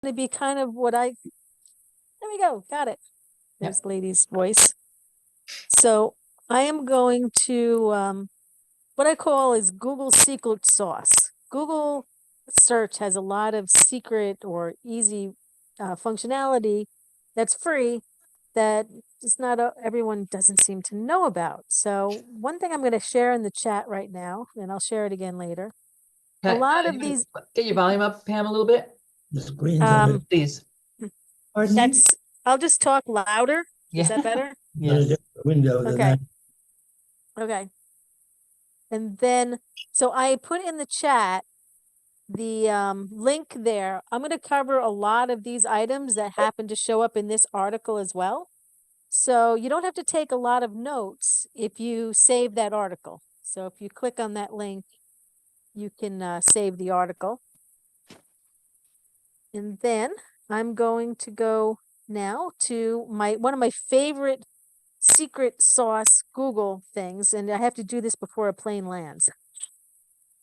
to be kind of there we go, got it. There's lady's voice. So I am going to, what I call is Google secret sauce. Google search has a lot of secret or easy functionality that's free that just not everyone doesn't seem to know about. So one thing I'm going to share in the chat right now, and I'll share it again later. A lot of these, Get your volume up, Pam, a little bit, The screen's a bit, please. pardon me? that's, I'll just talk louder. Is Yeah. that better? Got a Yes. different window than Okay. I. Okay. And then, so I put in the chat the link there. I'm going to cover a lot of these items that happen to show up in this article as well. So you don't have to take a lot of notes if you save that article. So if you click on that link, you can save the article. And then I'm going to go now to one of my favorite secret sauce Google things. And I have to do this before a plane lands.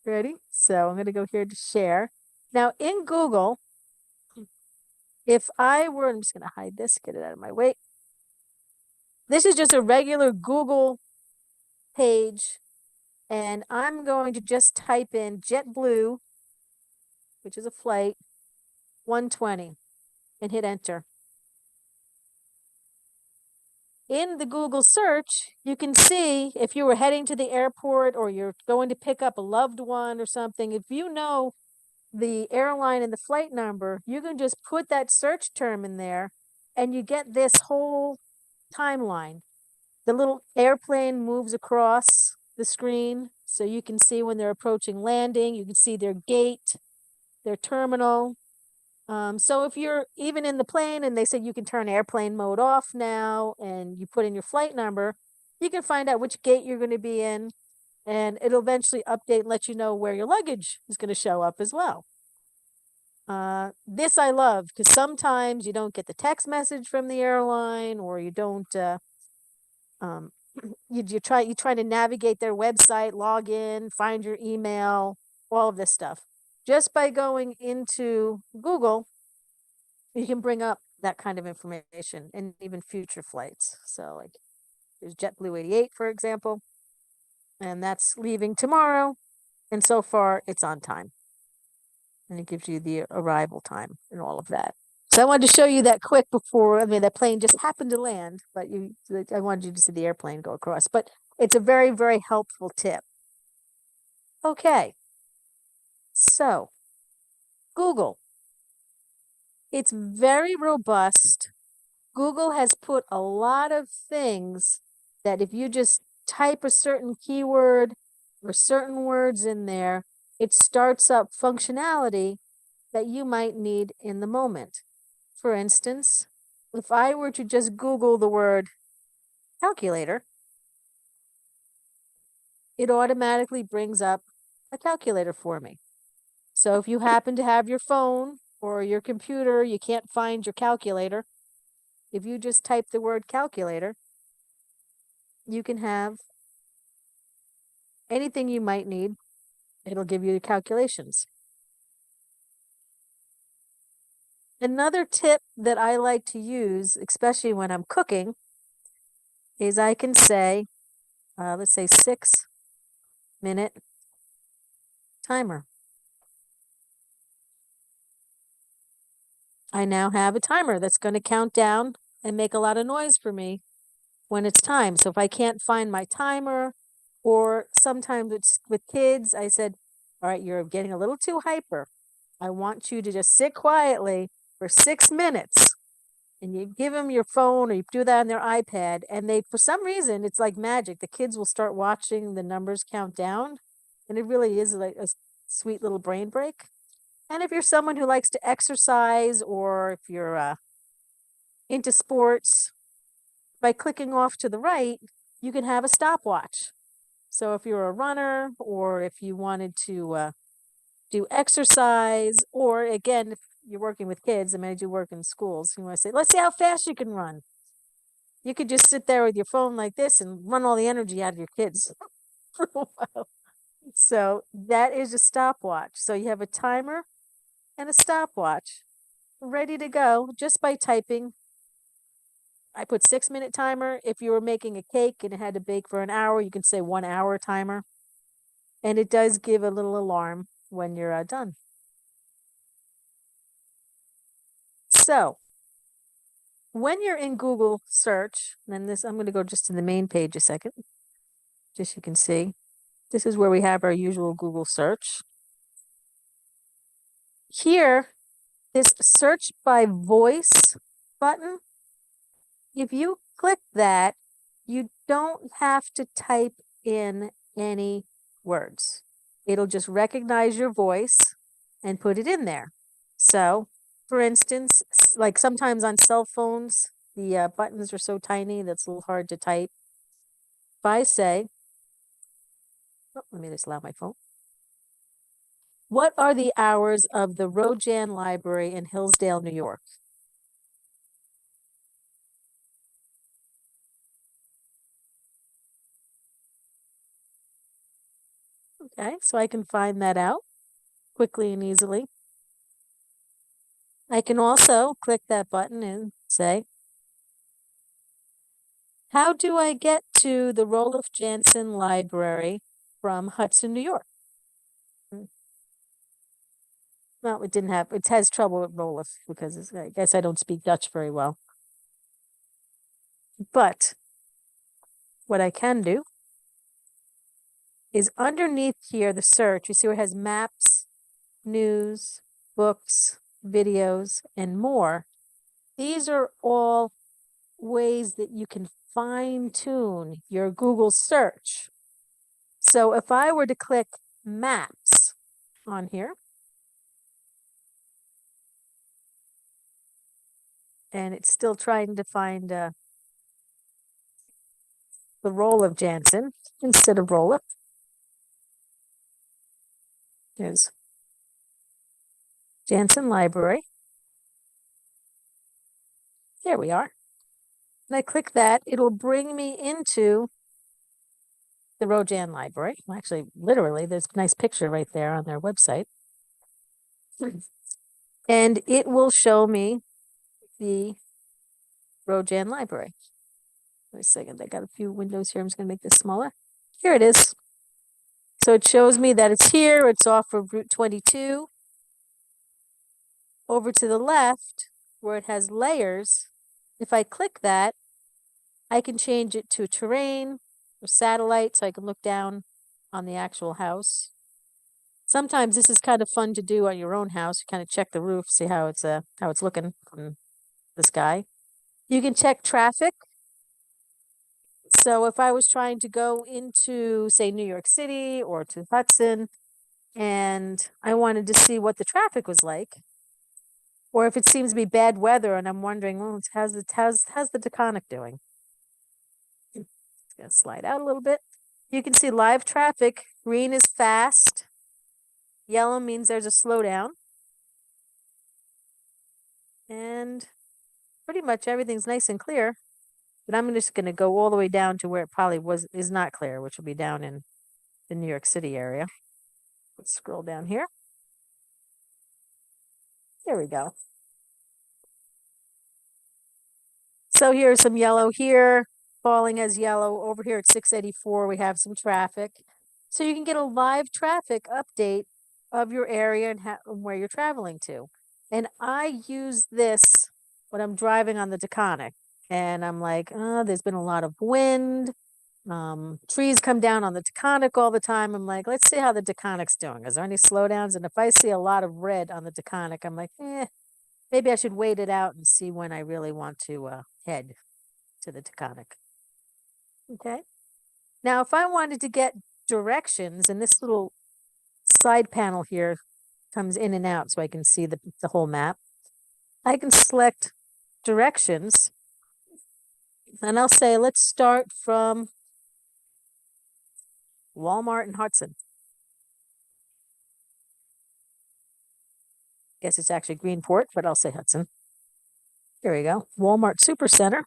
Ready? So I'm going to go here to share. Now in Google, if I were, I'm just going to hide this, get it out of my way. This is just a regular Google page. And I'm going to just type in JetBlue, which is a flight, 120, and hit enter. In the Google search, you can see if you were heading to the airport or you're going to pick up a loved one or something, if you know the airline and the flight number, you can just put that search term in there and you get this whole timeline. The little airplane moves across the screen so you can see when they're approaching landing, you can see their gate, their terminal. So if you're even in the plane and they say you can turn airplane mode off now and you put in your flight number, you can find out which gate you're going to be in and it'll eventually update and let you know where your luggage is going to show up as well. This I love because sometimes you don't get the text message from the airline or you don't, you try to navigate their website, log in, find your email, all of this stuff. Just by going into Google, you can bring up that kind of information and even future flights. So like there's JetBlue 88, for example, and that's leaving tomorrow. And so far it's on time. And it gives you the arrival time and all of that. So I wanted to show you that quick before, I mean, that plane just happened to land, but I wanted you to see the airplane go across, but it's a very, very helpful tip. Okay. So Google, it's very robust. Google has put a lot of things that if you just type a certain keyword or certain words in there, it starts up functionality that you might need in the moment. For instance, if I were to just Google the word calculator, it automatically brings up a calculator for me. So if you happen to have your phone or your computer, you can't find your calculator, if you just type the word calculator, you can have anything you might need. It'll give you the calculations. Another tip that I like to use, especially when I'm cooking, is I can say, let's say 6-minute timer. I now have a timer that's going to count down and make a lot of noise for me when it's time. So if I can't find my timer, or sometimes it's with kids, I said, all right, you're getting a little too hyper. I want you to just sit quietly for 6 minutes. And you give them your phone or you do that on their iPad, and they, for some reason, it's like magic. The kids will start watching the numbers count down, and it really is like a sweet little brain break. And if you're someone who likes to exercise, or if you're into sports, by clicking off to the right, you can have a stopwatch. So if you're a runner, or if you wanted to do exercise, or again, if you're working with kids, I mean, I do work in schools, you want to say, let's see how fast you can run. You could just sit there with your phone like this and run all the energy out of your kids for a while. So that is a stopwatch. So you have a timer and a stopwatch. ready to go just by typing. I put 6-minute timer. If you were making a cake and it had to bake for an hour, you can say 1 hour timer. And it does give a little alarm when you're done. So when you're in Google search, and this, I'm going to go just to the main page a second, just so you can see. This is where we have our usual Google search. Here, this search by voice button, if you click that, you don't have to type in any words. It'll just recognize your voice and put it in there. So, for instance, like sometimes on cell phones, the buttons are so tiny that's a little hard to type. If I say, oh, let me just allow my phone. What are the hours of the Rojan Library in Hillsdale, New York? Okay, so I can find that out quickly and easily. I can also click that button and say, how do I get to the Roloff Jansen Library from Hudson, New York? Well, it didn't have, it has trouble with Roloff because I guess I don't speak Dutch very well. But what I can do is underneath here, the search, you see where it has maps, news, books, videos, and more. These are all ways that you can fine tune your Google search. So if I were to click maps on here, and it's still trying to find the Roloff Jansen instead of Roloff. There's Jansen Library. There we are. And I click that, it'll bring me into the Rojan Library. Well, actually, literally, there's a nice picture right there on their website. And it will show me the Rojan Library. Wait a second, I got a few windows here. I'm just going to make this smaller. Here it is. So it shows me that it's here. It's off of Route 22. Over to the left, where it has layers, if I click that, I can change it to terrain or satellite so I can look down on the actual house. Sometimes this is kind of fun to do on your own house. You kind of check the roof, see how it's looking from the sky. You can check traffic. So if I was trying to go into, say, New York City or to Hudson, and I wanted to see what the traffic was like, or if it seems to be bad weather and I'm wondering, well, how's the Taconic doing? It's gonna slide out a little bit. You can see live traffic. Green is fast. Yellow means there's a slowdown. And pretty much everything's nice and clear. But I'm just going to go all the way down to where it probably is not clear, which will be down in the New York City area. Let's scroll down here. There we go. So here's some yellow here, falling as yellow. Over here at 684, we have some traffic. So you can get a live traffic update of your area and where you're traveling to. And I use this when I'm driving on the Taconic. And I'm like, oh, there's been a lot of wind. Trees come down on the Taconic all the time. I'm like, let's see how the Taconic's doing. Is there any slowdowns? And if I see a lot of red on the Taconic, I'm like, maybe I should wait it out and see when I really want to head to the Taconic. Okay. Now, if I wanted to get directions, and this little side panel here comes in and out so I can see the whole map, I can select directions. And I'll say, let's start from Walmart in Hudson. Guess it's actually Greenport, but I'll say Hudson. There we go. Walmart Supercenter.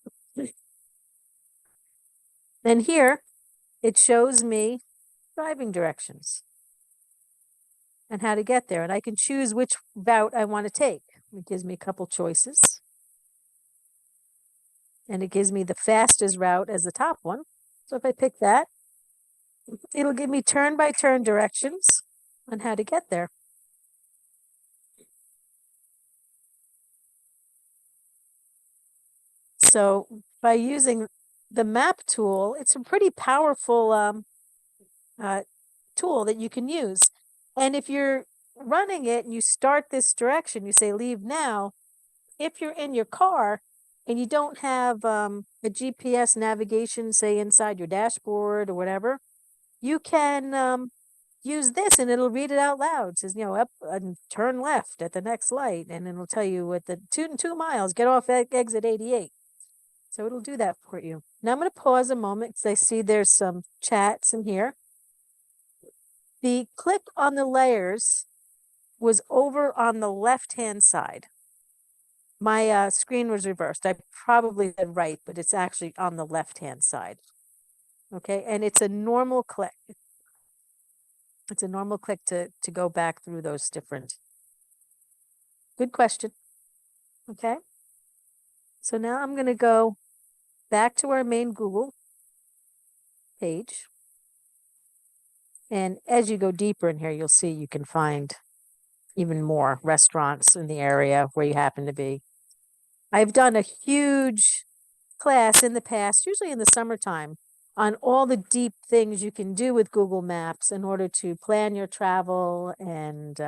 Then here, it shows me driving directions and how to get there. And I can choose which route I want to take. It gives me a couple choices. And it gives me the fastest route as the top one. So if I pick that, it'll give me turn-by-turn directions on how to get there. So by using the map tool, it's a pretty powerful tool that you can use. And if you're running it and you start this direction, you say leave now, if you're in your car and you don't have a GPS navigation, say inside your dashboard or whatever, you can use this and it'll read it out loud. It says, up and turn left at the next light. And it'll tell you at the 2 miles, get off exit 88. So it'll do that for you. Now I'm going to pause a moment because I see there's some chats in here. The click on the layers was over on the left-hand side. My screen was reversed. I probably did right, but it's actually on the left-hand side. Okay, and it's a normal click. It's a normal click to go back through those different. Good question. Okay, so now I'm going to go back to our main Google page. And as you go deeper in here, you'll see you can find even more restaurants in the area where you happen to be. I've done a huge class in the past, usually in the summertime, on all the deep things you can do with Google Maps in order to plan your travel and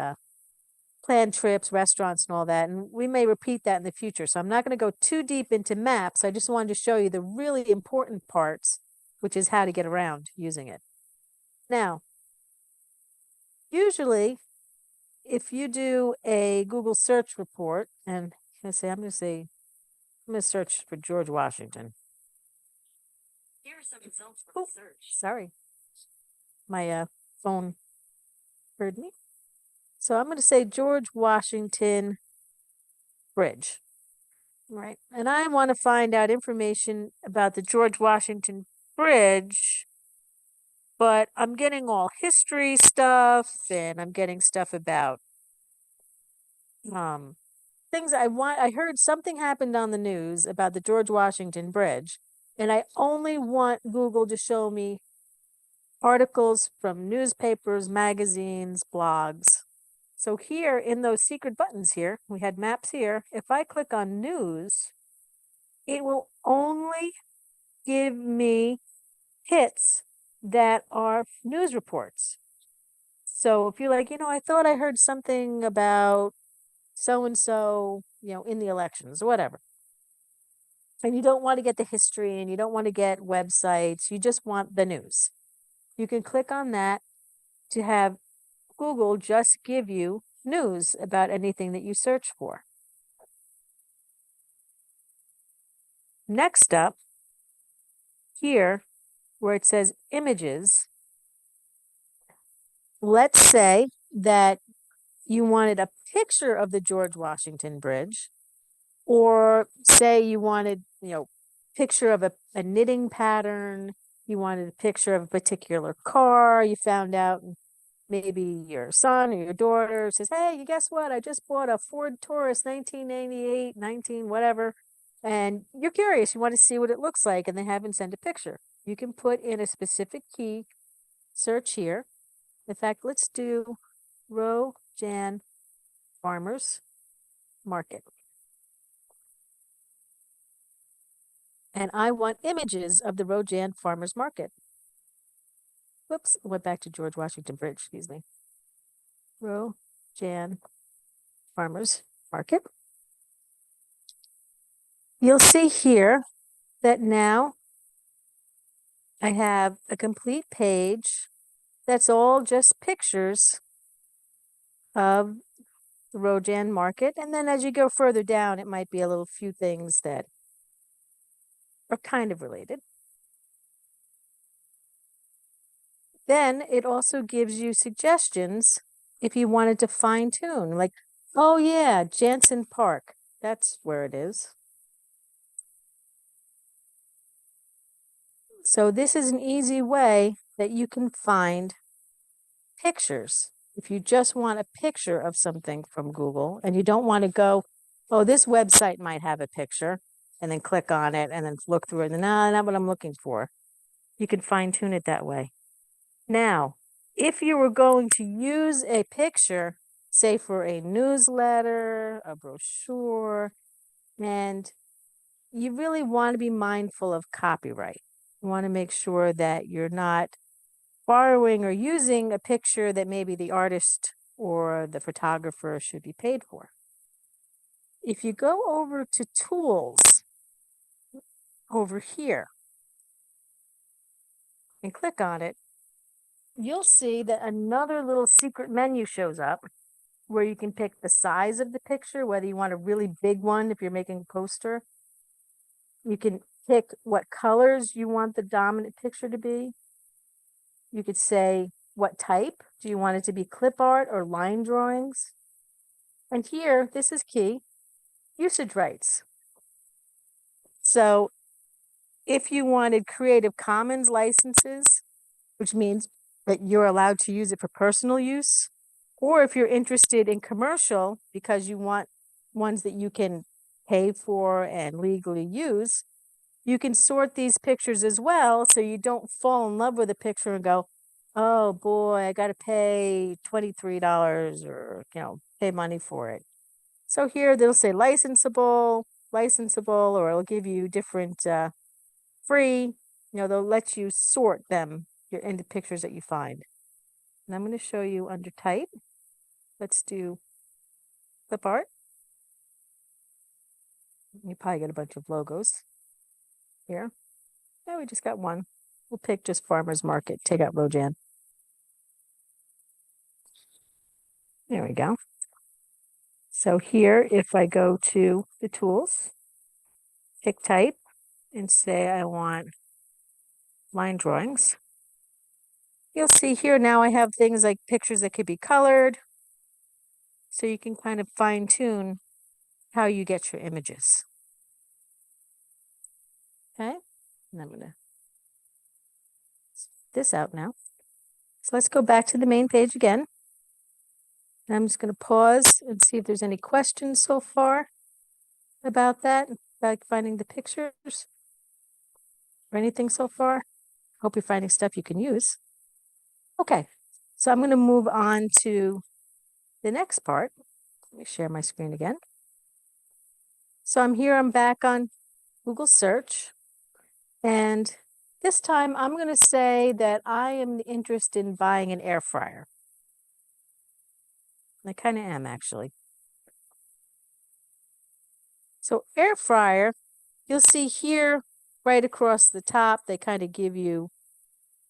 plan trips, restaurants, and all that. And we may repeat that in the future. So I'm not going to go too deep into maps. I just wanted to show you the really important parts, which is how to get around using it. Now, usually, if you do a Google search report, and I'm going to search for George Washington. Here are some results from the search. Sorry, my phone heard me. So I'm going to say George Washington Bridge, right? And I want to find out information about the George Washington Bridge, but I'm getting all history stuff and I'm getting stuff about things I want. I heard something happened on the news about the George Washington Bridge, and I only want Google to show me articles from newspapers, magazines, blogs. So here in those secret buttons here, we had maps here. If I click on news, it will only give me hits that are news reports. So if you're like, I thought I heard something about so-and-so, in the elections or whatever. And you don't want to get the history and you don't want to get websites. You just want the news. You can click on that to have Google just give you news about anything that you search for. Next up, here, where it says images, let's say that you wanted a picture of the George Washington Bridge, or say you wanted, picture of a knitting pattern, you wanted a picture of a particular car, you found out maybe your son or your daughter says, hey, you guess what? I just bought a Ford Taurus 1988, 19, whatever. And you're curious, you want to see what it looks like, and they haven't sent a picture. You can put in a specific key, search here. In fact, let's do Rojan Farmers Market. And I want images of the Rojan Farmers Market. Whoops, went back to George Washington Bridge, excuse me. Rojan Farmers Market. You'll see here that now I have a complete page that's all just pictures of the Rojan Market. And then as you go further down, it might be a little few things that are kind of related. Then it also gives you suggestions if you wanted to fine tune, like, oh yeah, Jansen Park, that's where it is. So this is an easy way that you can find pictures. If you just want a picture of something from Google and you don't want to go oh, this website might have a picture, and then click on it and then look through it. And nah, not what I'm looking for. You can fine tune it that way. Now, if you were going to use a picture, say for a newsletter, a brochure, and you really want to be mindful of copyright. You want to make sure that you're not borrowing or using a picture that maybe the artist or the photographer should be paid for. If you go over to Tools over here and click on it, you'll see that another little secret menu shows up where you can pick the size of the picture, whether you want a really big one if you're making a poster. You can pick what colors you want the dominant picture to be. You could say what type. Do you want it to be clip art or line drawings? And here, this is key, usage rights. So if you wanted Creative Commons licenses, which means that you're allowed to use it for personal use, or if you're interested in commercial because you want ones that you can pay for and legally use, you can sort these pictures as well so you don't fall in love with a picture and go, oh boy, I got to pay $23 or, pay money for it. So here they'll say licensable, or it'll give you different free, they'll let you sort them into pictures that you find. And I'm going to show you under type. Let's do clip art. You probably get a bunch of logos here. Yeah, we just got one. We'll pick just Farmer's Market, take out Rojan. There we go. So here, if I go to the tools, pick type, and say I want line drawings, you'll see here now I have things like pictures that could be colored. So you can kind of fine tune how you get your images. Okay, and I'm going to this out now. So let's go back to the main page again. And I'm just going to pause and see if there's any questions so far about that, about finding the pictures or anything so far. Hope you're finding stuff you can use. Okay, so I'm going to move on to the next part. Let me share my screen again. So I'm back on Google search. And this time I'm going to say that I am interested in buying an air fryer. I kind of am, actually. So air fryer, you'll see here right across the top, they kind of give you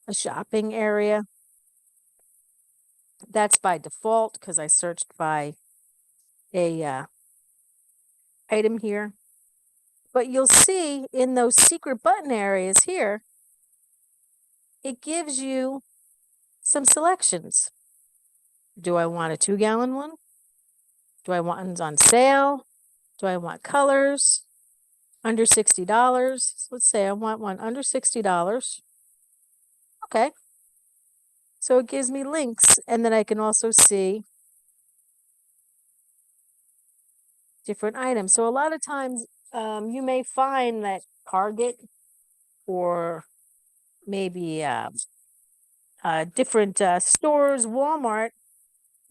a shopping area. That's by default because I searched by a item here. But you'll see in those secret button areas here, it gives you some selections. Do I want a 2-gallon one? Do I want ones on sale? Do I want colors? Under $60? So let's say I want one under $60. Okay. So it gives me links, and then I can also see different items. So a lot of times you may find that Target or maybe different stores, Walmart,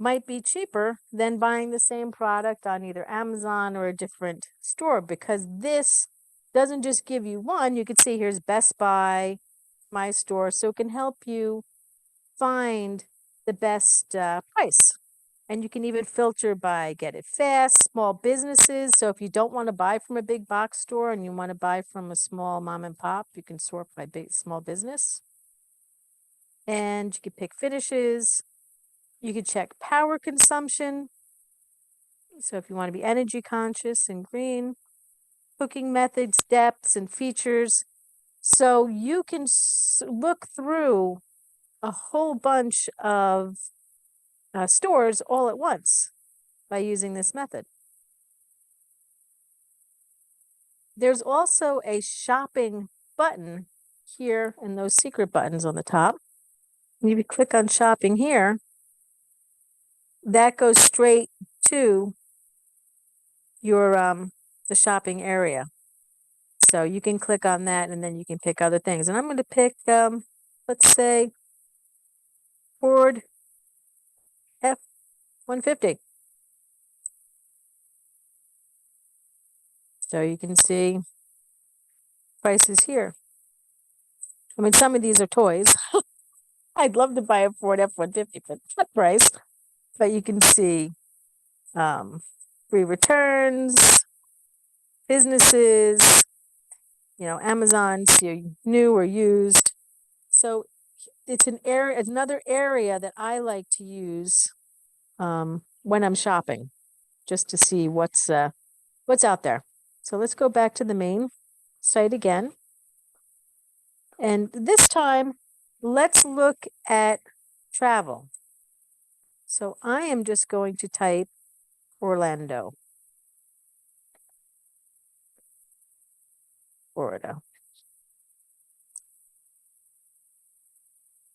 might be cheaper than buying the same product on either Amazon or a different store, because this doesn't just give you one. You can see here's Best Buy, my store, so it can help you find the best price. And you can even filter by Get It Fast, small businesses. So if you don't want to buy from a big box store and you want to buy from a small mom and pop, you can sort by small business. And you can pick finishes. You can check power consumption. So if you want to be energy conscious and green, cooking methods, depths, and features. So you can look through a whole bunch of stores all at once by using this method. There's also a shopping button here in those secret buttons on the top. And if you click on shopping here, that goes straight to your the shopping area. So you can click on that and then you can pick other things. And I'm going to pick let's say Ford F-150. So you can see prices here. I mean, some of these are toys. I'd love to buy a Ford F-150 for that price, but you can see free returns, businesses, Amazon, see new or used. So it's another area that I like to use when I'm shopping, just to see what's out there. So let's go back to the main site again. And this time, let's look at travel. So I am just going to type Orlando, Florida.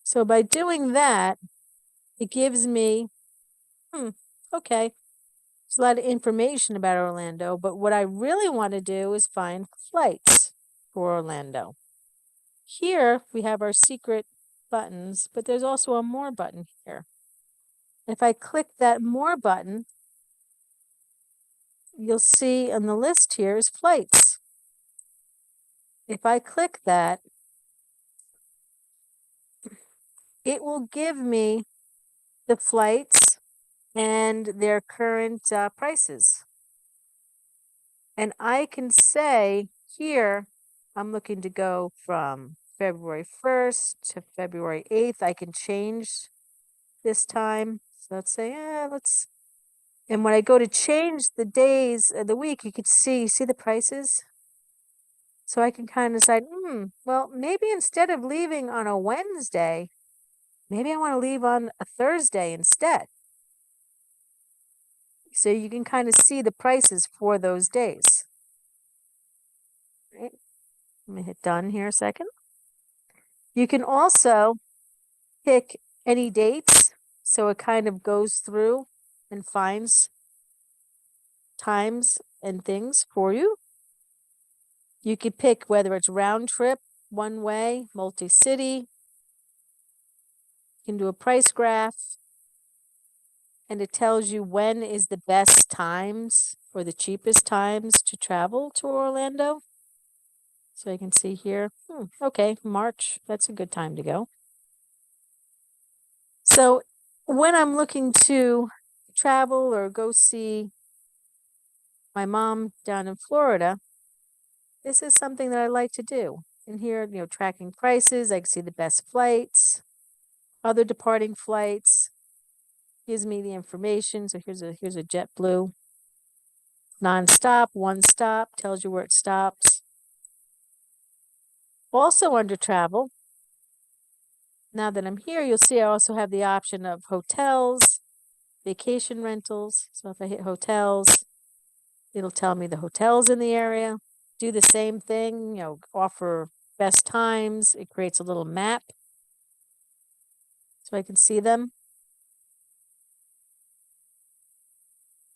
So by doing that, it gives me, okay, there's a lot of information about Orlando, but what I really want to do is find flights for Orlando. Here we have our secret buttons, but there's also a more button here. If I click that more button, you'll see on the list here is flights. If I click that, it will give me the flights and their current prices. And I can say here, I'm looking to go from February 1st to February 8th. I can change this time. So let's say, and when I go to change the days of the week, you could see the prices. So I can kind of decide, well, maybe instead of leaving on a Wednesday, maybe I want to leave on a Thursday instead. So you can kind of see the prices for those days. Right? Let me hit done here a second. You can also pick any dates. So it kind of goes through and finds times and things for you. You could pick whether it's round trip, one way, multi-city. You can do a price graph. And it tells you when is the best times or the cheapest times to travel to Orlando. So you can see here, okay, March, that's a good time to go. So when I'm looking to travel or go see my mom down in Florida, this is something that I like to do. And here, tracking prices, I can see the best flights, other departing flights, gives me the information. So here's a JetBlue. Non-stop, one stop, tells you where it stops. Also under travel, now that I'm here, you'll see I also have the option of hotels, vacation rentals. So if I hit hotels, it'll tell me the hotels in the area. Do the same thing, offer best times. It creates a little map so I can see them.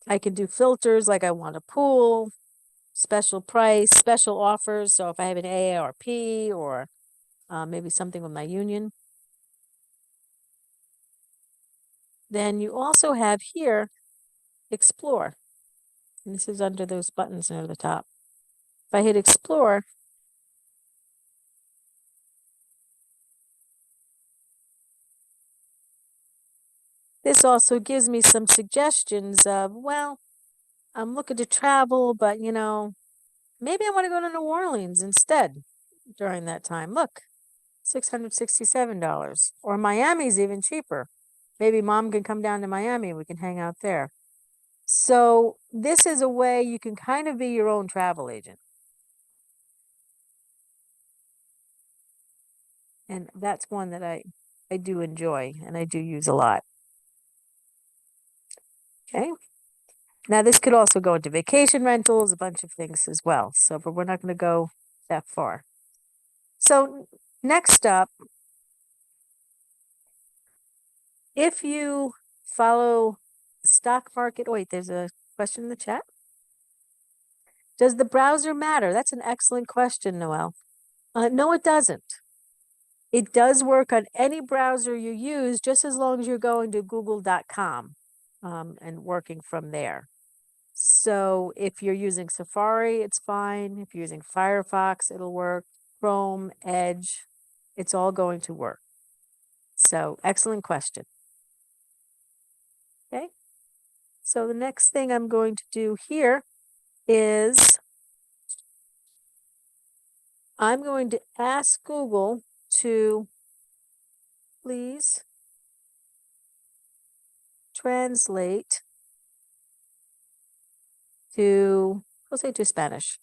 I can do filters like I want a pool, special price, special offers. So if I have an AARP or maybe something with my union. Then you also have here, explore. And this is under those buttons near the top. If I hit explore, this also gives me some suggestions of, well, I'm looking to travel, but maybe I want to go to New Orleans instead during that time. Look, $667. Or Miami's even cheaper. Maybe mom can come down to Miami. We can hang out there. So this is a way you can kind of be your own travel agent. And that's one that I do enjoy and I do use a lot. Okay. Now this could also go into vacation rentals, a bunch of things as well. So, but we're not going to go that far. So next up, if you follow the stock market, wait, there's a question in the chat. Does the browser matter? That's an excellent question, Noelle. No, it doesn't. It does work on any browser you use, just as long as you're going to google.com and working from there. So if you're using Safari, it's fine. If you're using Firefox, it'll work. Chrome, Edge, it's all going to work. So excellent question. Okay. So the next thing I'm going to do here is I'm going to ask Google to please translate to, we'll say to Spanish.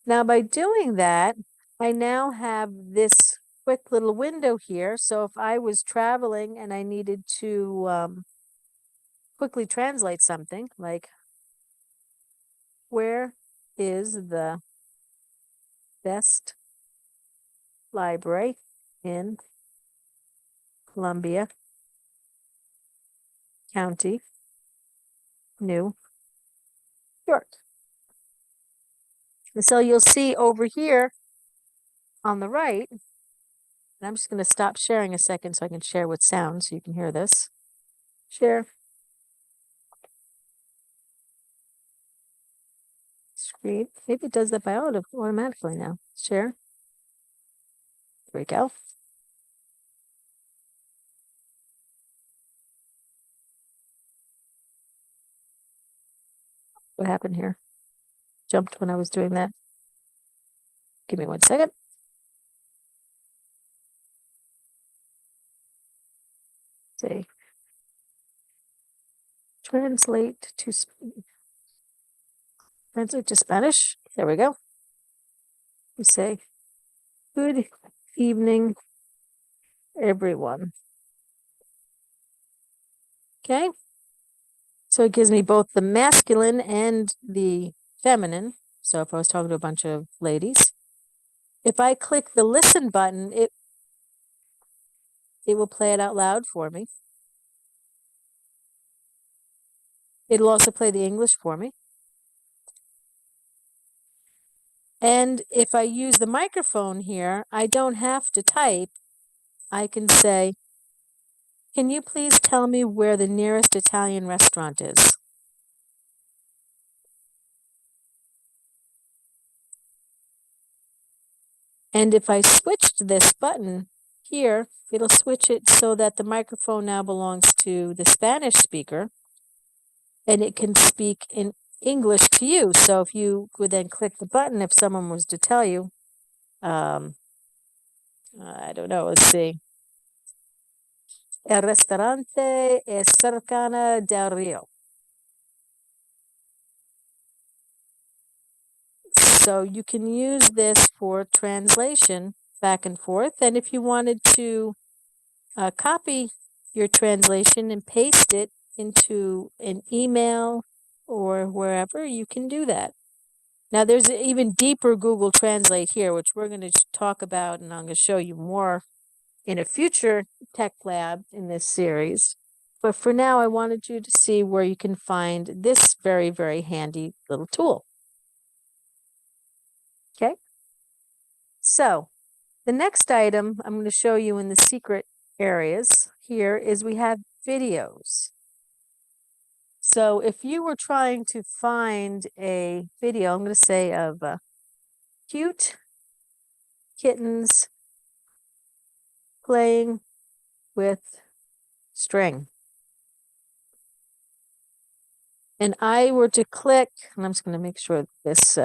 Now by doing that, I now have this quick little window here. So if I was traveling and I needed to quickly translate something like, where is the best library in Columbia County, New York? And so you'll see over here on the right, and I'm just going to stop sharing a second so I can share with sound so you can hear this. Share. Screen. Maybe it does that by automatically now. Share. There we go. What happened here? Jumped when I was doing that. Give me 1 second. Say translate to Spanish. There we go. You say good evening, everyone. Okay. So it gives me both the masculine and the feminine. So if I was talking to a bunch of ladies, if I click the listen button, it will play it out loud for me. It'll also play the English for me. And if I use the microphone here, I don't have to type. I can say, can you please tell me where the nearest Italian restaurant is? And if I switched this button here, it'll switch it so that the microphone now belongs to the Spanish speaker and it can speak in English to you. So if you would then click the button, if someone was to tell you, I don't know, let's see. El restaurante es cercana del río. So you can use this for translation back and forth. And if you wanted to copy your translation and paste it into an email or wherever, you can do that. Now there's an even deeper Google Translate here, which we're going to talk about, and I'm going to show you more in a future tech lab in this series. But for now, I wanted you to see where you can find this very, very handy little tool. Okay. So the next item I'm going to show you in the secret areas here is we have videos. So if you were trying to find a video, I'm going to say of cute kittens playing with string. And I were to click, and I'm just going to make sure this,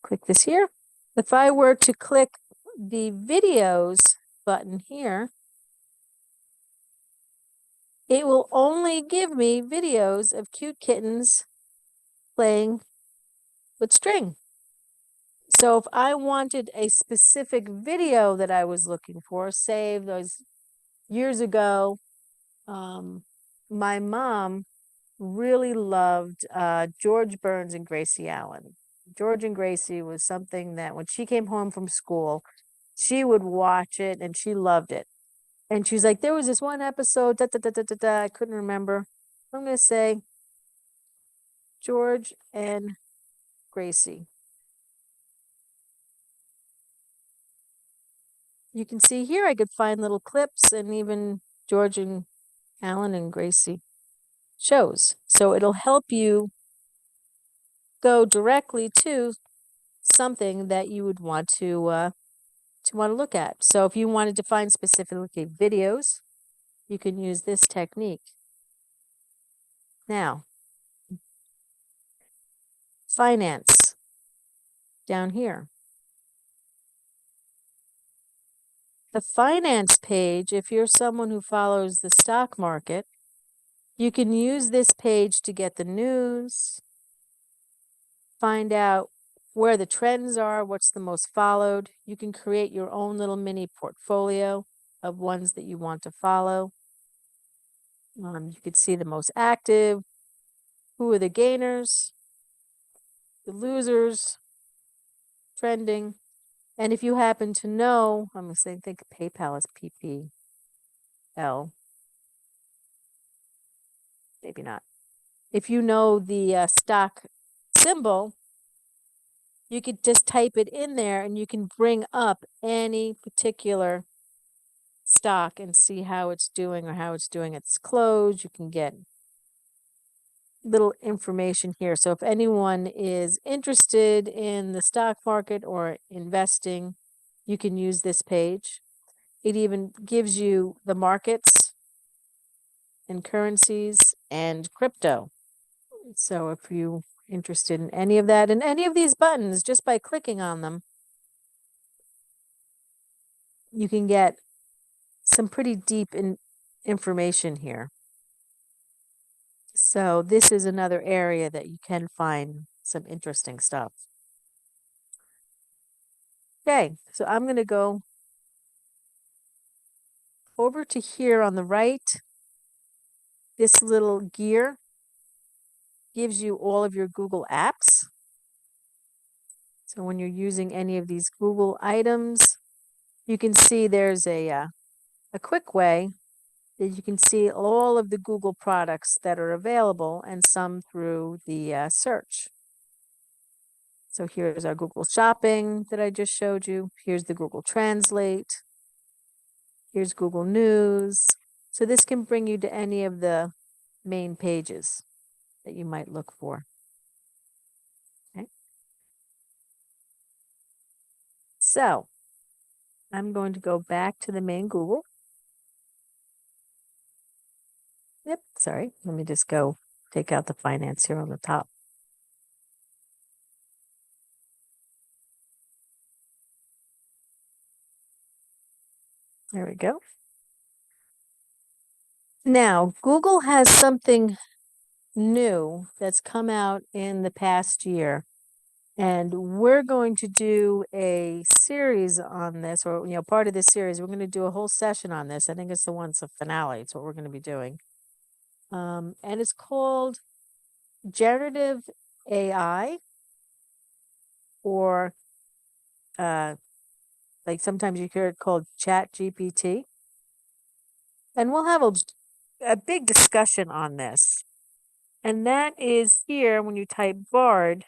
click this here. If I were to click the videos button here, it will only give me videos of cute kittens playing with string. So if I wanted a specific video that I was looking for, say those years ago, my mom really loved George Burns and Gracie Allen. George and Gracie was something that when she came home from school, she would watch it and she loved it. And she's like, there was this one episode, I couldn't remember. I'm going to say George and Gracie. You can see here I could find little clips and even George and Alan and Gracie shows. So it'll help you go directly to something that you would want to look at. So if you wanted to find specifically videos, you can use this technique. Now, finance down here. The finance page, if you're someone who follows the stock market, you can use this page to get the news, find out where the trends are, what's the most followed. You can create your own little mini portfolio of ones that you want to follow. You can see the most active, who are the gainers, the losers, trending. And if you happen to know, I'm going to say, I think PayPal is PPL. Maybe not. If you know the stock symbol, you could just type it in there and you can bring up any particular stock and see how it's doing or how it's doing at its close. You can get little information here. So if anyone is interested in the stock market or investing, you can use this page. It even gives you the markets and currencies and crypto. So if you're interested in any of that and any of these buttons, just by clicking on them, you can get some pretty deep information here. So this is another area that you can find some interesting stuff. Okay, so I'm going to go over to here on the right. This little gear gives you all of your Google apps. So when you're using any of these Google items, you can see there's a quick way that you can see all of the Google products that are available and some through the search. So here's our Google Shopping that I just showed you. Here's the Google Translate. Here's Google News. So this can bring you to any of the main pages that you might look for. Okay. So I'm going to go back to the main Google. Yep, sorry. Let me just go take out the finance here on the top. There we go. Now, Google has something new that's come out in the past year. And we're going to do a series on this, or, part of this series. We're going to do a whole session on this. I think it's the finale. It's what we're going to be doing. And it's called generative AI, or like sometimes you hear it called Chat GPT. And we'll have a big discussion on this. And that is here when you type Bard.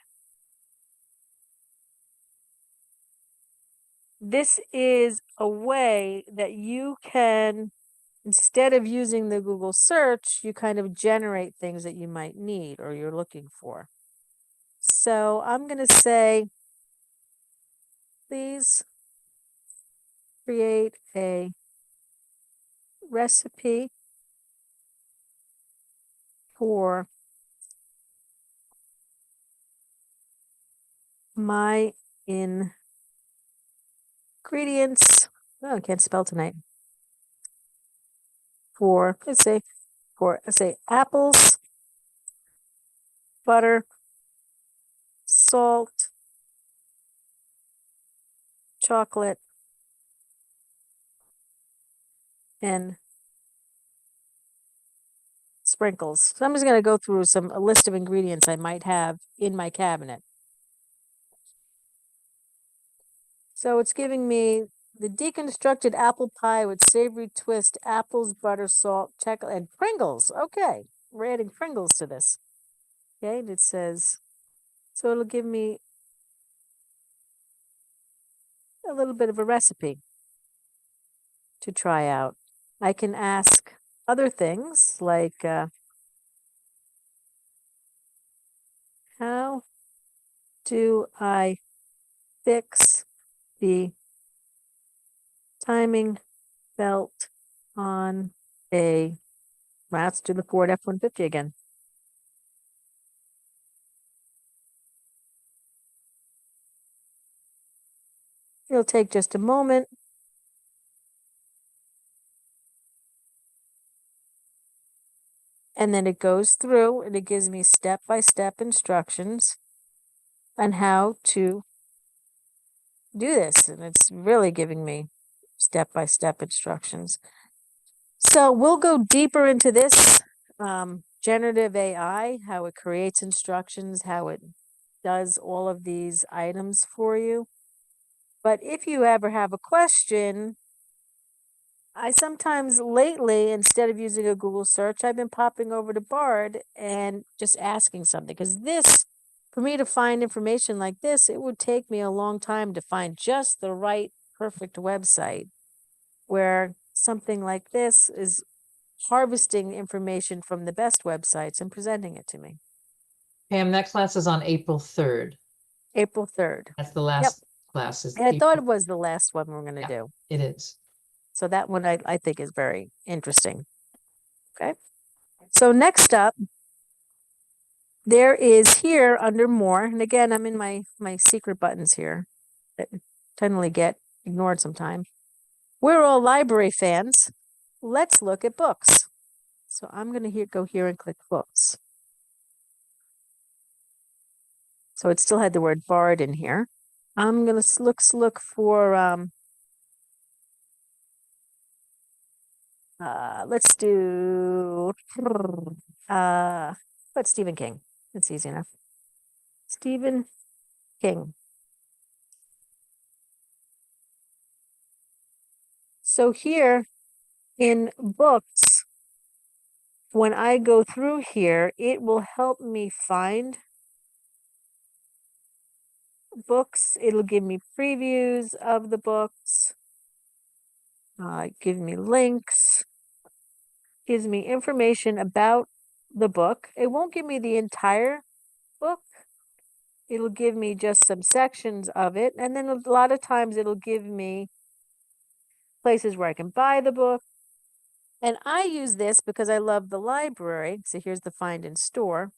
This is a way that you can, instead of using the Google search, you kind of generate things that you might need or you're looking for. So I'm going to say, please create a recipe for my ingredients. Oh, I can't spell tonight. Let's say apples, butter, salt, chocolate, and sprinkles. So I'm just going to go through a list of ingredients I might have in my cabinet. So it's giving me the deconstructed apple pie with savory twist, apples, butter, salt, chocolate, and Pringles. Okay, we're adding Pringles to this. Okay, and it says, so it'll give me a little bit of a recipe to try out. I can ask other things like, how do I fix the timing belt on a, well, let's do the Ford F-150 again. It'll take just a moment. And then it goes through and it gives me step-by-step instructions on how to do this. And it's really giving me step-by-step instructions. So we'll go deeper into this generative AI, how it creates instructions, how it does all of these items for you. But if you ever have a question, I sometimes lately, instead of using a Google search, I've been popping over to Bard and just asking something. Because this, for me to find information like this, it would take me a long time to find just the right, perfect website, where something like this is harvesting information from the best websites and presenting it to me. Pam, that class is on April 3rd. April 3rd. That's the last class. Is And I thought April- it was the last one we're going to Yeah. do. It is. So that one I think is very interesting. Okay. So next up, there is here under more, and again, I'm in my secret buttons here that totally get ignored sometimes. We're all library fans. Let's look at books. So I'm going to go here and click books. So it still had the word Bard in here. I'm going to look for, let's do, but Stephen King. It's easy enough. Stephen King. So here in books, when I go through here, it will help me find books. It'll give me previews of the books, give me links, gives me information about the book. It won't give me the entire book. It'll give me just some sections of it. And then a lot of times it'll give me places where I can buy the book. And I use this because I love the library. So here's the find in store.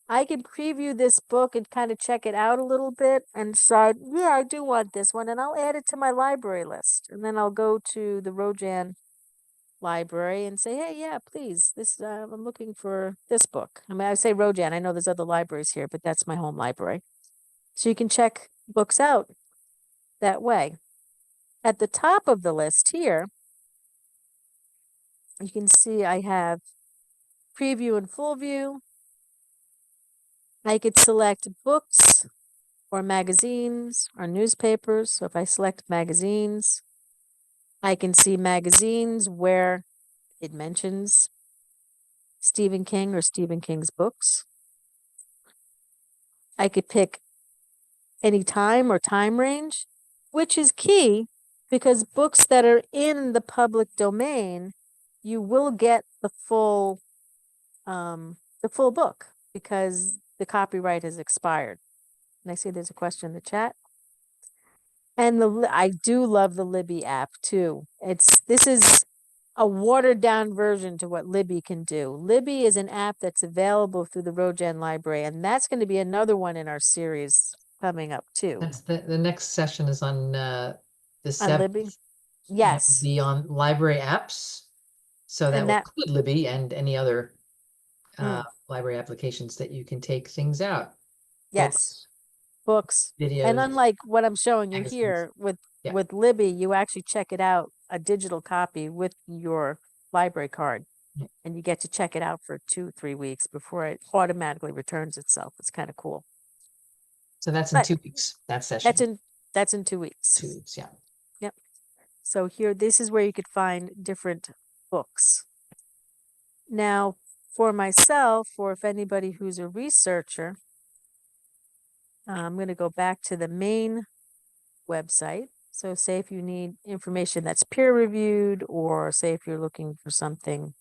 I can preview this book and kind of check it out a little bit and decide, yeah, I do want this one. And I'll add it to my library list. And then I'll go to the Rojan library and say, hey, yeah, please, this I'm looking for this book. I mean, I say Rojan, I know there's other libraries here, but that's my home library. So you can check books out that way. At the top of the list here, you can see I have preview and full view. I could select books or magazines or newspapers. So if I select magazines, I can see magazines where it mentions Stephen King or Stephen King's books. I could pick any time or time range, which is key because books that are in the public domain, you will get the full book because the copyright has expired. And I see there's a question in the chat. And I do love the Libby app too. This is a watered down version to what Libby can do. Libby is an app that's available through the Rojan library, and that's going to be another one in our series coming up too. That's the next session is on the On Libby? 7th. Yes. Be on library apps. So that And will that- include Libby and any other Mm. library applications that you can take things out. Yes. Books. Videos. And unlike what I'm showing you magazines. here Yeah. with Libby, you actually check it out, a digital copy with your library card. Yeah. And you get to check it out for 2-3 weeks before it automatically returns itself. It's kind of cool. So that's in But 2 weeks, that session. That's in 2 weeks. 2 weeks, yeah. So here, this is where you could find different books. Now, for myself, or if anybody who's a researcher, I'm going to go back to the main website. So say if you need information that's peer reviewed, or say if you're looking for something,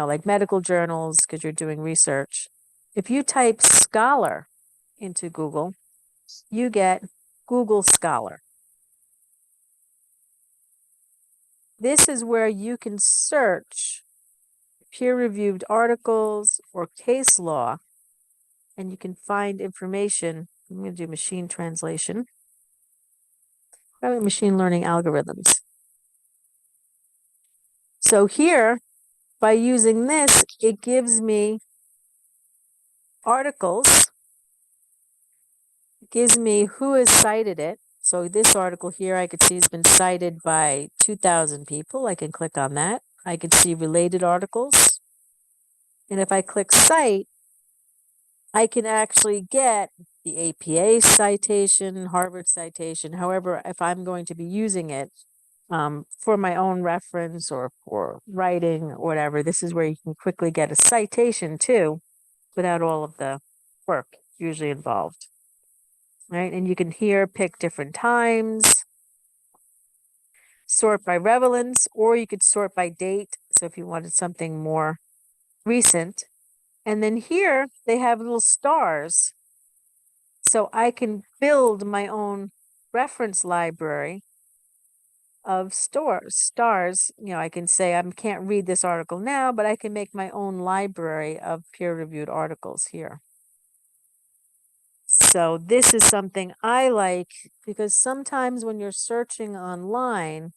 like medical journals, because you're doing research. If you type Scholar into Google, you get Google Scholar. This is where you can search peer-reviewed articles or case law, and you can find information. I'm going to do machine translation. Probably machine learning algorithms. So here, by using this, it gives me articles. It gives me who has cited it. So this article here, I could see has been cited by 2,000 people. I can click on that. I can see related articles. And if I click cite, I can actually get the APA citation, Harvard citation. However, if I'm going to be using it for my own reference or for writing or whatever, this is where you can quickly get a citation too, without all of the work usually involved. Right? And you can here pick different times, sort by relevance, or you could sort by date. So if you wanted something more recent. And then here they have little stars. So I can build my own reference library of stars. I can say I can't read this article now, but I can make my own library of peer-reviewed articles here. So this is something I like, because sometimes when you're searching online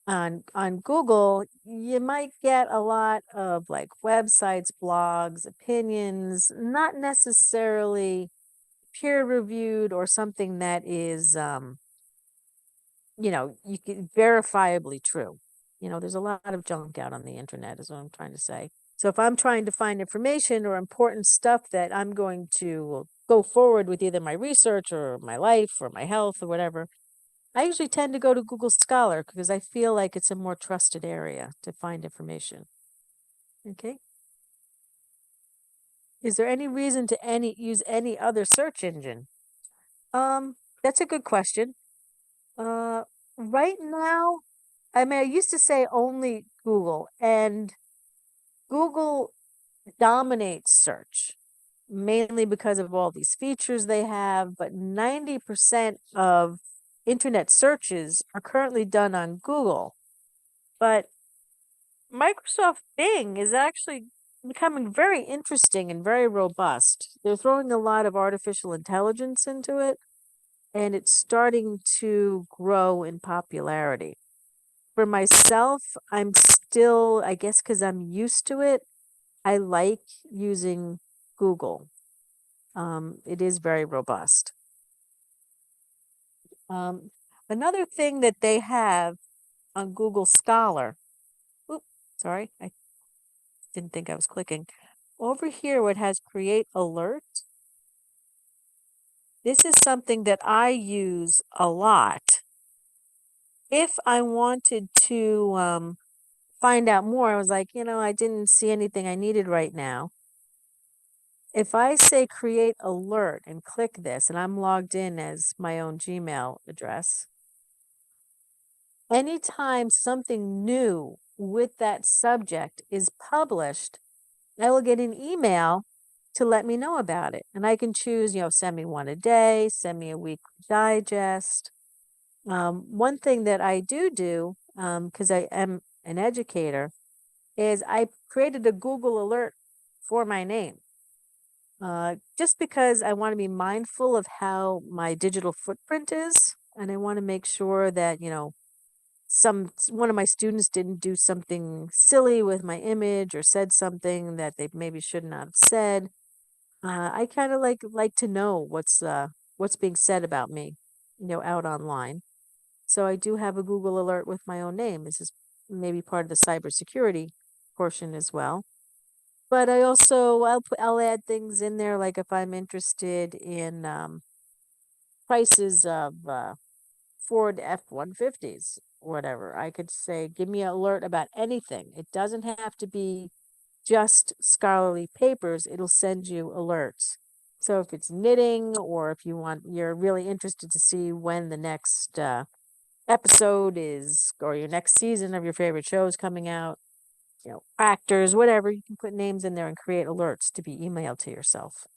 on Google, you might get a lot of like websites, blogs, opinions, not necessarily peer reviewed or something that is you can verifiably true. There's a lot of junk out on the internet, is what I'm trying to say. So if I'm trying to find information or important stuff that I'm going to go forward with either my research or my life or my health or whatever, I usually tend to go to Google Scholar because I feel like it's a more trusted area to find information. Okay. Is there any reason to use any other search engine? That's a good question. Right now, I used to say only Google, and Google dominates search, mainly because of all these features they have, but 90% of internet searches are currently done on Google. But Microsoft Bing is actually becoming very interesting and very robust. They're throwing a lot of artificial intelligence into it, and it's starting to grow in popularity. For myself, I'm still, I guess because I'm used to it, I like using Google. It is very robust. Another thing that they have on Google Scholar, sorry, I didn't think I was clicking. Over here, where it has Create Alert, this is something that I use a lot. If I wanted to find out more, I was like, I didn't see anything I needed right now. If I say Create Alert and click this, and I'm logged in as my own Gmail address, anytime something new with that subject is published, I will get an email to let me know about it. And I can choose, send me one a day, send me a weekly digest. One thing that I do, because I am an educator, is I created a Google alert for my name. Just because I want to be mindful of how my digital footprint is. And I want to make sure that, one of my students didn't do something silly with my image or said something that they maybe should not have said. I kind of like to know what's being said about me, out online. So I do have a Google alert with my own name. This is maybe part of the cybersecurity portion as well. But I also I'll add things in there, like if I'm interested in prices of Ford F-150s whatever. I could say, give me an alert about anything. It doesn't have to be just scholarly papers. It'll send you alerts. So if it's knitting, or if you're really interested to see when the next episode is, or your next season of your favorite show is coming out, actors, whatever, you can put names in there and create alerts to be emailed to yourself.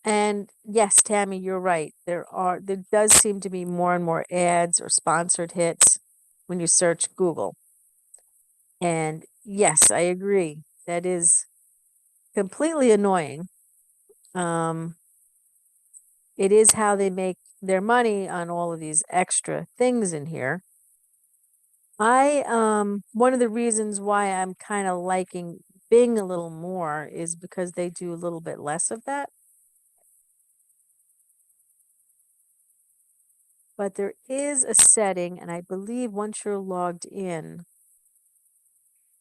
And yes, Tammy, you're right. There does seem to be more and more ads or sponsored hits when you search Google. And yes, I agree. That is completely annoying. It is how they make their money on all of these extra things in here. One of the reasons why I'm kind of liking Bing a little more is because they do a little bit less of that. But there is a setting, and I believe once you're logged in,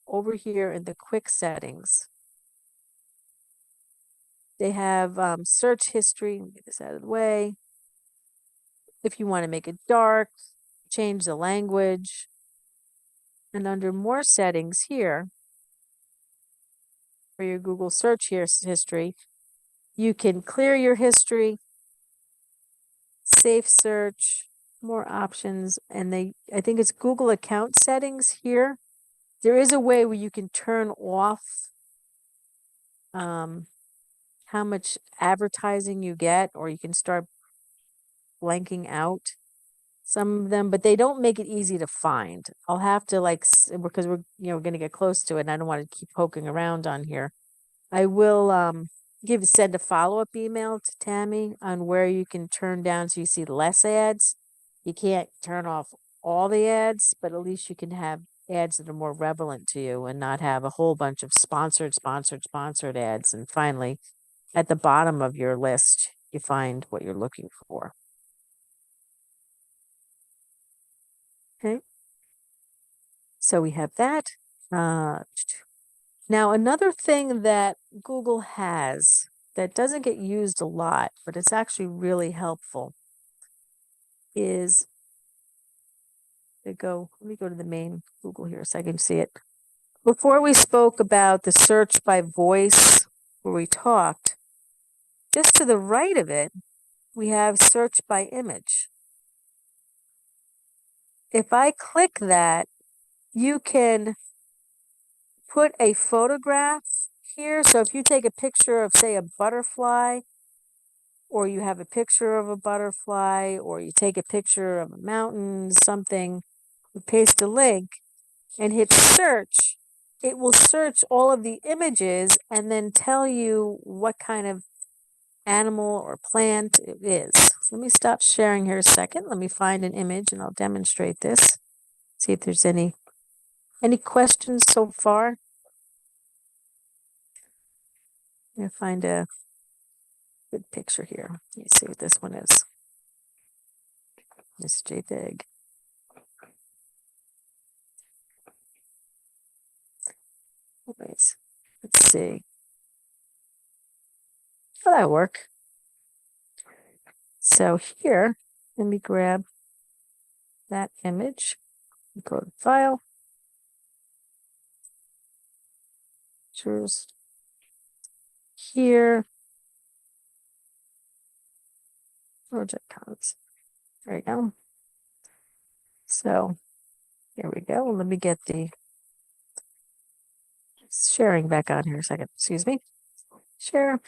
over here in the quick settings, they have search history. Let me get this out of the way. If you want to make it dark, change the language. And under more settings here, for your Google search history, you can clear your history, safe search, more options, and I think it's Google account settings here. There is a way where you can turn off how much advertising you get, or you can start blanking out some of them, but they don't make it easy to find. I'll have to because we're going to get close to it, and I don't want to keep poking around on here. I will send a follow-up email to Tammy on where you can turn down so you see less ads. You can't turn off all the ads, but at least you can have ads that are more relevant to you and not have a whole bunch of sponsored ads. And finally, at the bottom of your list, you find what you're looking for. Okay. So we have that. Now, another thing that Google has that doesn't get used a lot, but it's actually really helpful, is let me go to the main Google here so I can see it. Before we spoke about the search by voice, where we talked, just to the right of it, we have search by image. If I click that, you can put a photograph here. So if you take a picture of, say, a butterfly, or you have a picture of a butterfly, or you take a picture of a mountain, something, you paste a link and hit search, it will search all of the images and then tell you what kind of animal or plant it is. So let me stop sharing here a second. Let me find an image and I'll demonstrate this. See if there's any questions so far. I'm gonna find a good picture here. Let me see what this one is. This JPEG. Anyways, let's see. How that work? So here, let me grab that image. Go to File. Pictures. Here. Project codes. There we go. So here we go. Let me get the sharing back on here a second. Excuse me. Share.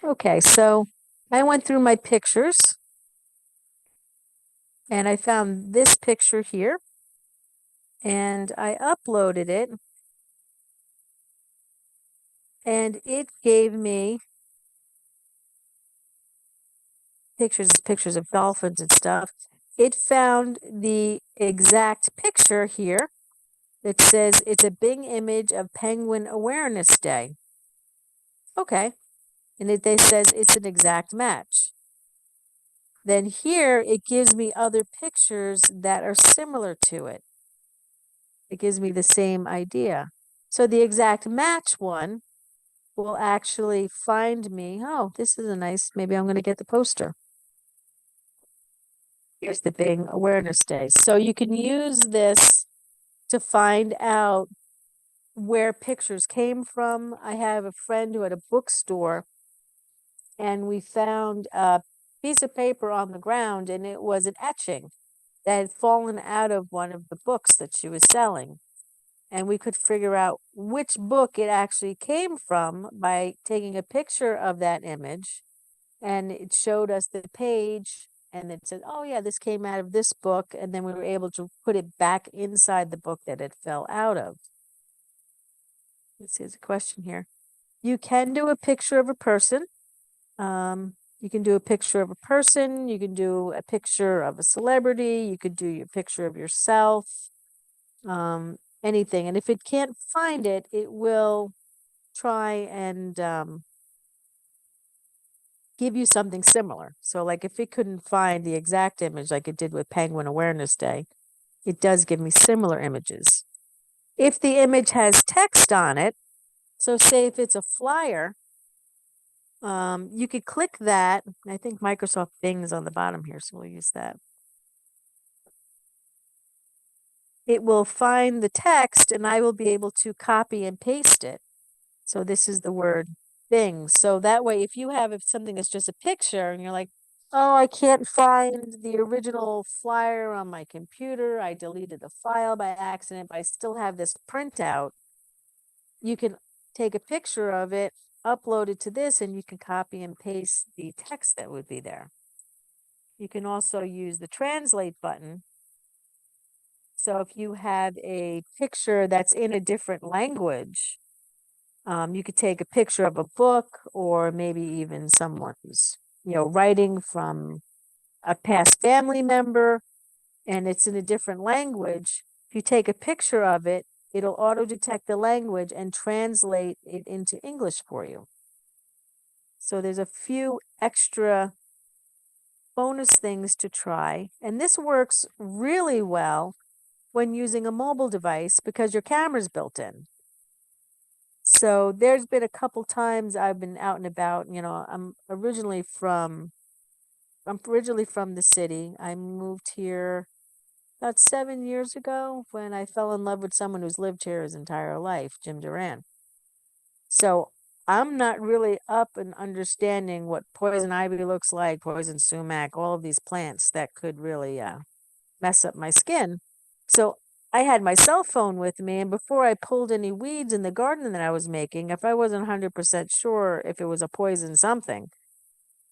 Okay, so I went through my pictures and I found this picture here and I uploaded it and it gave me pictures of dolphins and stuff. It found the exact picture here that says it's a Bing image of Penguin Awareness Day. Okay. And they says it's an exact match. Then here it gives me other pictures that are similar to it. It gives me the same idea. So the exact match one will actually find me. Oh, this is a nice, maybe I'm going to get the poster. Here's the Bing Awareness Day. So you can use this to find out where pictures came from. I have a friend who had a bookstore, and we found a piece of paper on the ground, and it was an etching that had fallen out of one of the books that she was selling. And we could figure out which book it actually came from by taking a picture of that image, and it showed us the page, and it said, oh yeah, this came out of this book, and then we were able to put it back inside the book that it fell out of. Let's see, there's a question here. You can do a picture of a person. You can do a picture of a person. You can do a picture of a celebrity. You could do your picture of yourself. Anything. And if it can't find it, it will try and give you something similar. So like if it couldn't find the exact image like it did with Penguin Awareness Day, it does give me similar images. If the image has text on it, so say if it's a flyer, you could click that. I think Microsoft Bing is on the bottom here, so we'll use that. It will find the text and I will be able to copy and paste it. So this is the word Bing. So that way, if you have something that's just a picture and you're like, oh, I can't find the original flyer on my computer, I deleted the file by accident, but I still have this printout, you can take a picture of it, upload it to this, and you can copy and paste the text that would be there. You can also use the translate button. So if you have a picture that's in a different language, you could take a picture of a book, or maybe even someone's, writing from a past family member, and it's in a different language. If you take a picture of it, it'll auto detect the language and translate it into English for you. So there's a few extra bonus things to try. And this works really well when using a mobile device because your camera's built in. So there's been a couple times I've been out and about. I'm originally from the city. I moved here about 7 years ago when I fell in love with someone who's lived here his entire life, Jim Duran. So I'm not really up and understanding what poison ivy looks like, poison sumac, all of these plants that could really mess up my skin. So I had my cell phone with me, and before I pulled any weeds in the garden that I was making, if I wasn't 100% sure if it was a poison something,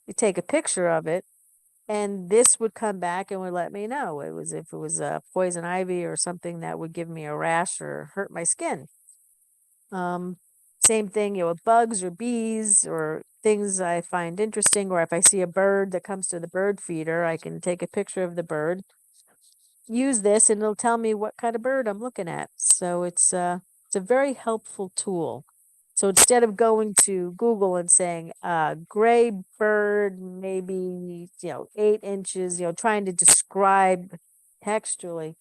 you take a picture of it, and this would come back and would let me know if it was a poison ivy or something that would give me a rash or hurt my skin. Same thing, with bugs or bees or things I find interesting, or if I see a bird that comes to the bird feeder, I can take a picture of the bird, use this, and it'll tell me what kind of bird I'm looking at. So it's a very helpful tool. So instead of going to Google and saying gray bird, maybe 8 inches, trying to describe textually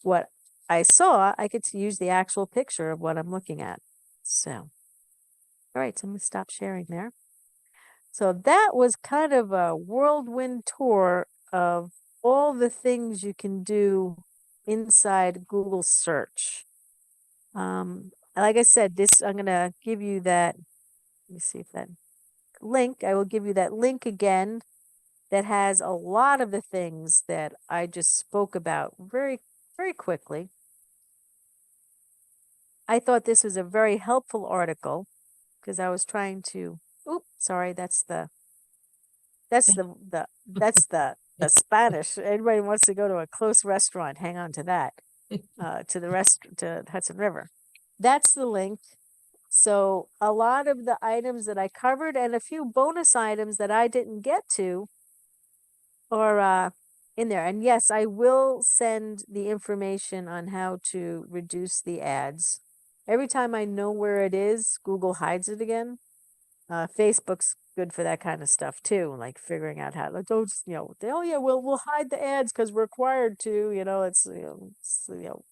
what I saw, I could use the actual picture of what I'm looking at. So, all right, so I'm gonna stop sharing there. So that was kind of a whirlwind tour of all the things you can do inside Google search. Like I said, I'm gonna give you that. Let me see if that link, I will give you that link again that has a lot of the things that I just spoke about very, very quickly. I thought this was a very helpful article because I was trying to, sorry, that's the Spanish. Everybody wants to go to a close restaurant, hang on to that, to Hudson River. That's the link. So a lot of the items that I covered and a few bonus items that I didn't get to are in there. And yes, I will send the information on how to reduce the ads. Every time I know where it is, Google hides it again. Facebook's good for that kind of stuff too, like figuring out how, like, we'll hide the ads because we're required to,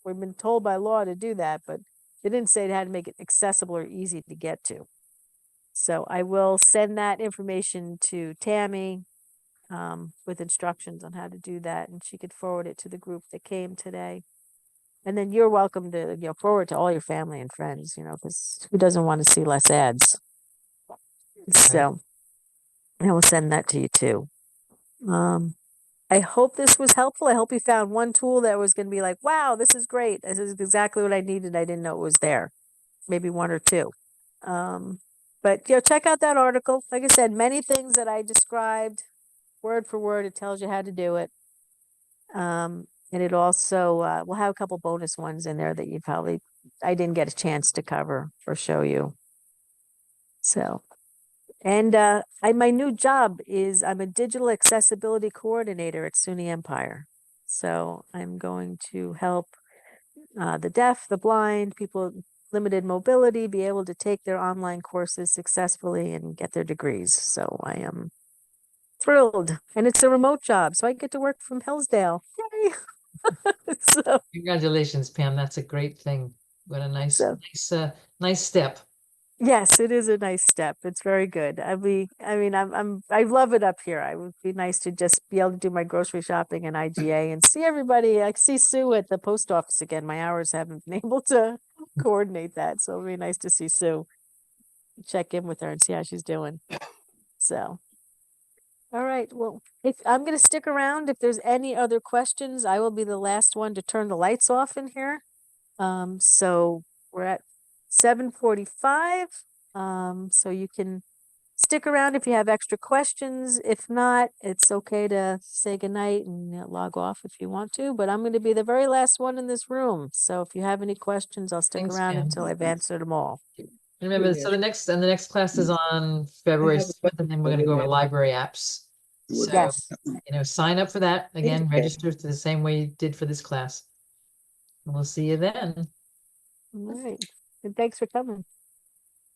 we've been told by law to do that, but they didn't say it had to make it accessible or easy to get to. So I will send that information to Tammy with instructions on how to do that, and she could forward it to the group that came today. And then you're welcome to, forward to all your family and friends, because who doesn't want to see less ads? So I will send that to you too. I hope this was helpful. I hope you found one tool that was going to be like, wow, this is great. This is exactly what I needed. I didn't know it was there. Maybe one or two. But check out that article. Like I said, many things that I described word for word, it tells you how to do it. And it also will have a couple bonus ones in there that I didn't get a chance to cover or show you. So, and my new job is I'm a digital accessibility coordinator at SUNY Empire. So I'm going to help the deaf, the blind, people limited mobility be able to take their online courses successfully and get their degrees. So I am thrilled, and it's a remote job, so I get to work from Hillsdale. Yay! So Congratulations, Pam. That's a great thing. What a nice, So- nice step. yes, it is a nice step. It's very good. I love it up here. I would be nice to just be able to do my grocery shopping and IGA and see everybody. I see Sue at the post office again. My hours haven't been able to coordinate that, so it'll be nice to see Sue. Check in with her and see how she's doing. So, all right. Well, if I'm going to stick around, if there's any other questions, I will be the last one to turn the lights off in here. So we're at 7:45. So you can stick around if you have extra questions. If not, it's okay to say goodnight and log off if you want to, but I'm going to be the very last one in this room. So if you have any questions, I'll stick Thanks, around Pam. until I've answered them all. Remember, so the next class is on February have a 7th, and then we're going to go over question. library apps. So, Yes. sign up for that. Again, Okay. register the same way you did for this class. And we'll see you then. All right. And thanks for coming.